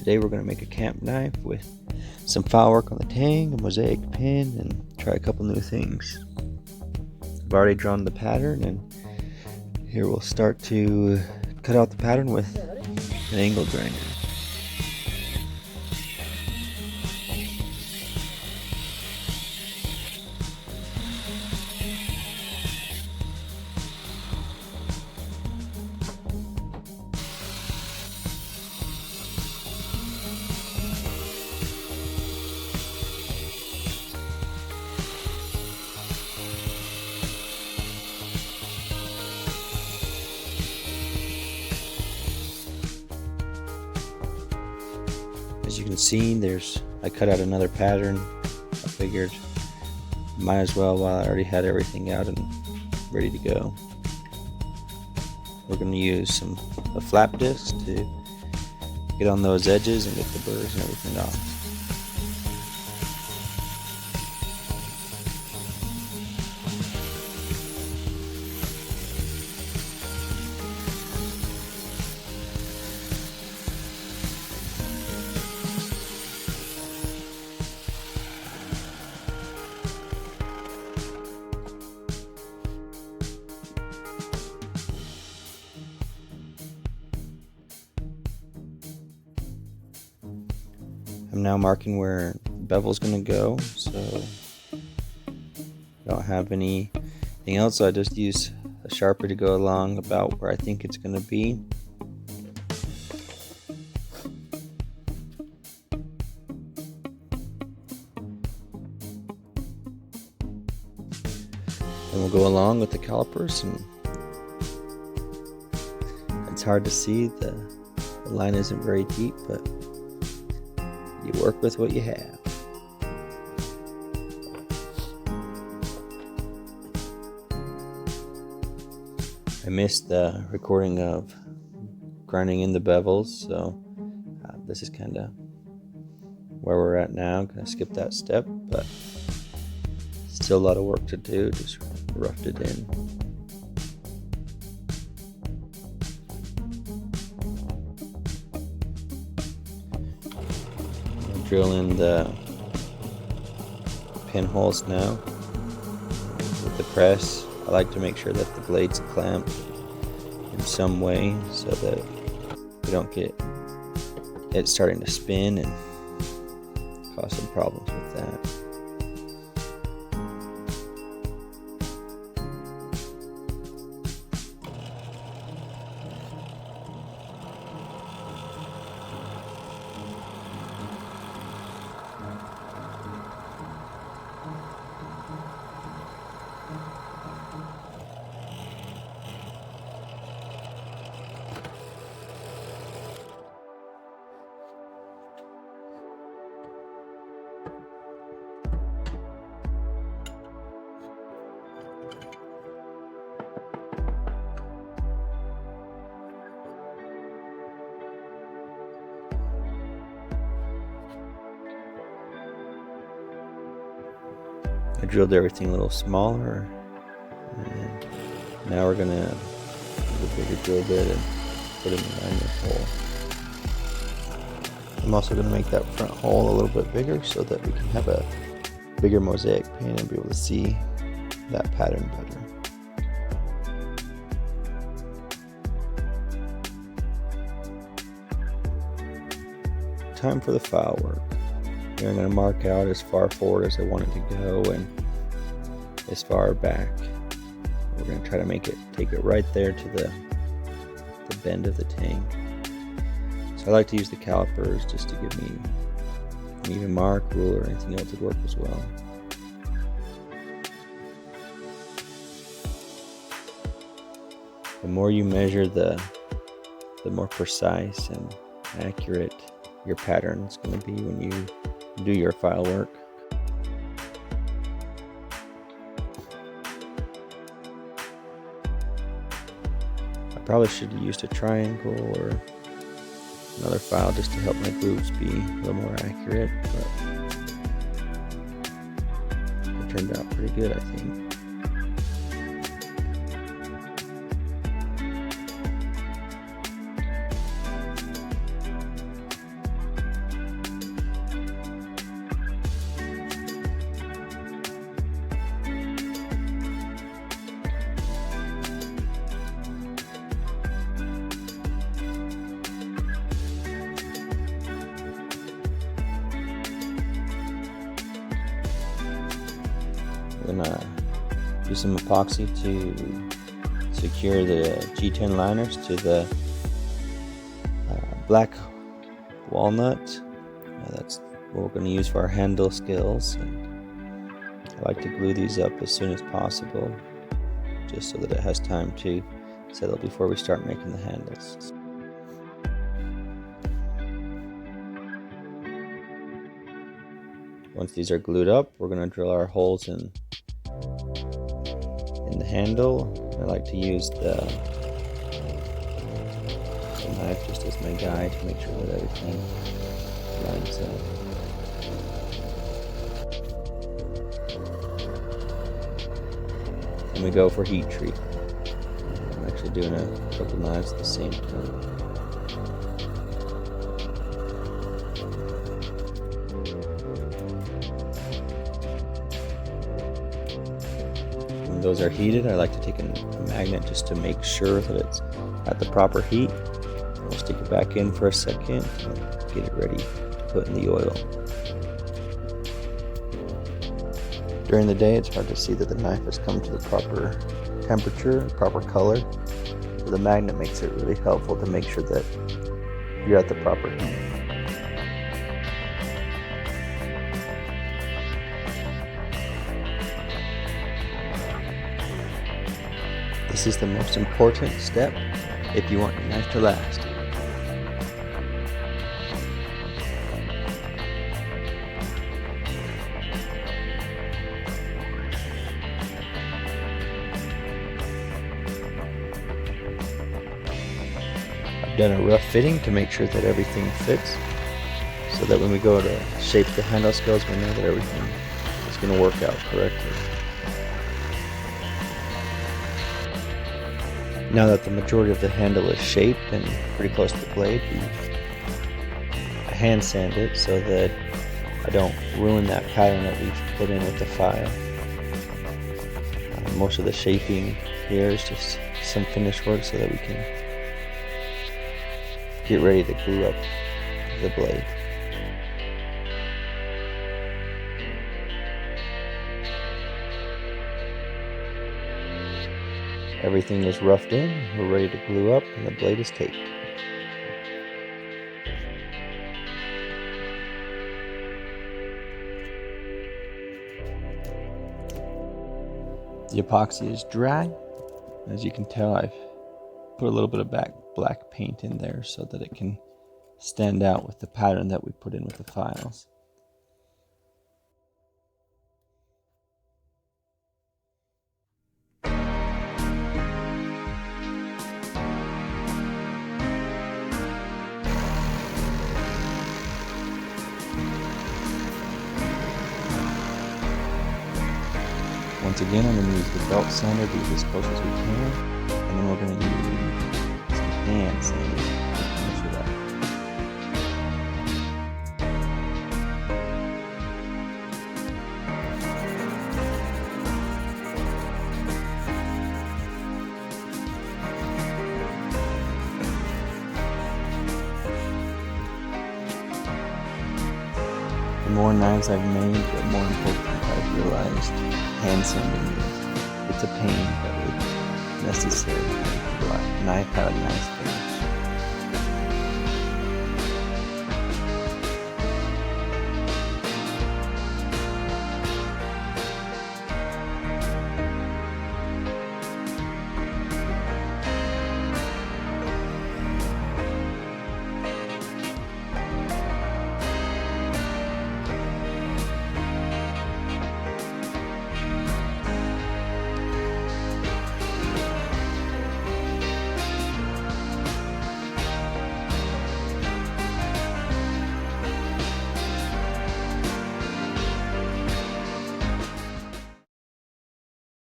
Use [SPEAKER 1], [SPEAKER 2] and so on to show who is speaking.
[SPEAKER 1] Today we're going to make a camp knife with some file work on the tang, a mosaic pin, and try a couple new things. I've already drawn the pattern, and here we'll start to cut out the pattern with an angle grinder. As you can see, I cut out another pattern. I figured might as well while I already had everything out and ready to go. We're going to use a flap disc to get on those edges and get the burrs and everything off. I'm now marking where the bevel's going to go, so I don't have anything else, so I just use a Sharpie to go along about where I think it's going to be. And we'll go along with the calipers, and it's hard to see, the line isn't very deep, but you work with what you have. I missed the recording of grinding in the bevels, so this is kind of where we're at now. I'm going to skip that step, but still a lot of work to do. Just roughed it in. Drill in the pinholes now with the press. I like to make sure that the blade's clamped in some way so that we don't get it starting to spin and cause some problems with that. I drilled everything a little smaller, and now we're gonna use a bigger drill bit and put it in line with the hole. I'm also gonna make that front hole a little bit bigger so that we can have a bigger mosaic pin and be able to see that pattern better. Time for the file work. Here I'm going to mark out as far forward as I want it to go and as far back. We're going to try to take it right there to the bend of the tang. So I like to use the calipers just to give me an even mark. Ruler or anything else would work as well. The more you measure, the more precise and accurate your pattern is going to be when you do your file work. I probably should have used a triangle or another file just to help my grooves be a little more accurate, but it turned out pretty good, I think. gonna use some epoxy to secure the G10 liners to the black walnut. That's what we're going to use for our handle skills. And I like to glue these up as soon as possible, just so that it has time to settle before we start making the handles. Once these are glued up, we're going to drill our holes in the handle. I like to use the knife just as my guide to make sure that everything lines up. And we go for heat treat. I'm actually doing a couple knives at the same time. When those are heated, I like to take a magnet just to make sure that it's at the proper heat. We'll stick it back in for a second and get it ready to put in the oil. During the day, it's hard to see that the knife has come to the proper temperature, proper color. So the magnet makes it really helpful to make sure that you're at the proper heat. This is the most important step if you want your knife to last. I've done a rough fitting to make sure that everything fits, so that when we go to shape the handle scales, we know that everything is going to work out correctly. Now that the majority of the handle is shaped and pretty close to the blade, I hand sand it so that I don't ruin that pattern that we've put in with the file. Most of the shaping here is just some finish work so that we can get ready to glue up the blade. Everything is roughed in, we're ready to glue up, and the blade is taped. The epoxy is dry. As you can tell, I've put a little bit of black paint in there so that it can stand out with the pattern that we put in with the files. Once again, I'm going to use the belt sander to get as close as we can, and then we're going to use some hand sanding to finish it up. The more knives I've made, the more important I've realized hand sanding is. It's a pain, but it's necessary to make the knife have a nice finish.